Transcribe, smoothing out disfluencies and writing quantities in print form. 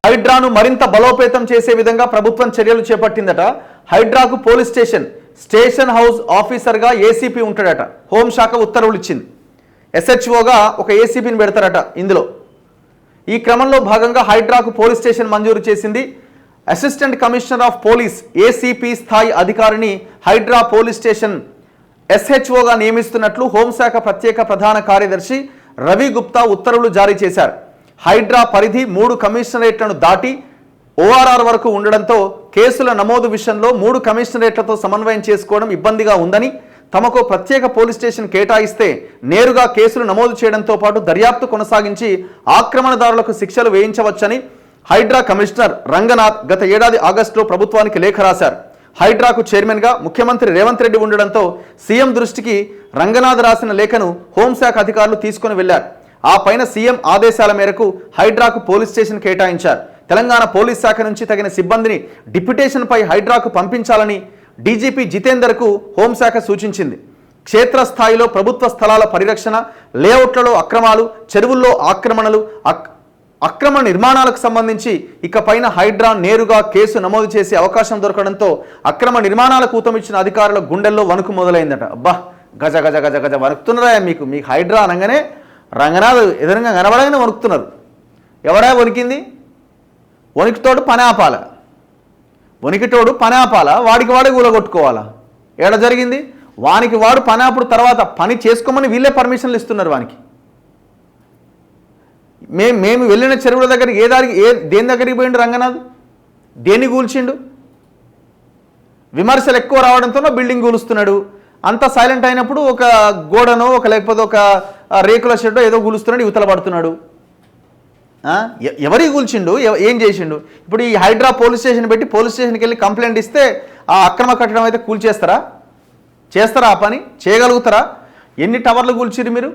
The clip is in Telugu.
హైడ్రాను మరింత బలోపేతం చేసే విధంగా ప్రభుత్వం చర్యలు చేపట్టిందట. హైడ్రాకు పోలీస్ స్టేషన్ హౌస్ ఆఫీసర్గా ఏసీపీ ఉంటాడట. హోంశాఖ ఉత్తర్వులు ఇచ్చింది. ఎస్హెచ్ఓగా ఒక ఏసీపీని పెడతారట. ఇందులో ఈ క్రమంలో భాగంగా హైడ్రాకు పోలీస్ స్టేషన్ మంజూరు చేసింది. Assistant commissioner of police ACP స్థాయి అధికారిని హైడ్రా పోలీస్ స్టేషన్ ఎస్హెచ్ఓగా నియమిస్తున్నట్లు హోంశాఖ ప్రత్యేక ప్రధాన కార్యదర్శి రవి గుప్తా ఉత్తర్వులు జారీ చేశారు. హైడ్రా పరిధి 3 కమిషనరేట్లను దాటి ఓఆర్ఆర్ వరకు ఉండడంతో కేసుల నమోదు విషయంలో 3 కమిషనరేట్లతో సమన్వయం చేసుకోవడం ఇబ్బందిగా ఉందని, తమకు ప్రత్యేక పోలీస్ స్టేషన్ కేటాయిస్తే నేరుగా కేసులు నమోదు చేయడంతో పాటు దర్యాప్తు కొనసాగించి ఆక్రమణదారులకు శిక్షలు వేయించవచ్చని హైడ్రా కమిషనర్ రంగనాథ్ గత ఏడాది ఆగస్టులో ప్రభుత్వానికి లేఖ రాశారు. హైడ్రాకు చైర్మన్గా ముఖ్యమంత్రి రేవంత్ రెడ్డి ఉండడంతో సీఎం దృష్టికి రంగనాథ్ రాసిన లేఖను హోంశాఖ అధికారులు తీసుకుని వెళ్లారు. ఆ పైన సీఎం ఆదేశాల మేరకు హైడ్రాకు పోలీస్ స్టేషన్ కేటాయించారు. తెలంగాణ పోలీస్ శాఖ నుంచి తగిన సిబ్బందిని డిప్యుటేషన్పై హైడ్రాకు పంపించాలని డీజీపీ జితేందర్కు హోంశాఖ సూచించింది. క్షేత్రస్థాయిలో ప్రభుత్వ స్థలాల పరిరక్షణ, లేఅవుట్లలో అక్రమాలు, చెరువుల్లో ఆక్రమణలు, అక్రమ నిర్మాణాలకు సంబంధించి ఇకపైన హైడ్రా నేరుగా కేసు నమోదు చేసే అవకాశం దొరకడంతో అక్రమ నిర్మాణాలకు ఊతమిచ్చిన అధికారుల గుండెల్లో వణుకు మొదలైందట. అబ్బా, గజ గజ గజ గజ వణుకుతున్నారా? మీకు హైడ్రా అనగానే రంగనాథ్ ఎదురుగా కనబడగానే వణుకుతున్నారు. ఎవడా వణికింది? వణికితోడు పని ఆపాల, వణికితోడు పని ఆపాలా, వాడికి వాడే కూలగొట్టుకోవాలా? ఏడ జరిగింది? వానికి వాడు పని ఆపుడు తర్వాత పని చేసుకోమని వీళ్ళే పర్మిషన్లు ఇస్తున్నారు వానికి. మేము వెళ్ళిన చెరువుల దగ్గరికి దేని దగ్గరికి పోయిండు రంగనాథ్? దేన్ని కూల్చిండు? విమర్శలు ఎక్కువ రావడంతో బిల్డింగ్ కూలుస్తున్నాడు. అంతా సైలెంట్ అయినప్పుడు ఒక గోడనో లేకపోతే ఒక రేకుల షెడ్డో ఏదో కూలుస్తున్నాడు, యువతల పడుతున్నాడు. ఎవరికి కూల్చిండు? ఏం చేసిండు? ఇప్పుడు ఈ హైడ్రా పోలీస్ స్టేషన్ పెట్టి పోలీస్ స్టేషన్కి వెళ్ళి కంప్లైంట్ ఇస్తే ఆ అక్రమ కట్టడం అయితే కూల్చేస్తారా? ఆ పని చేయగలుగుతారా? ఎన్ని టవర్లు కూల్చిరు మీరు?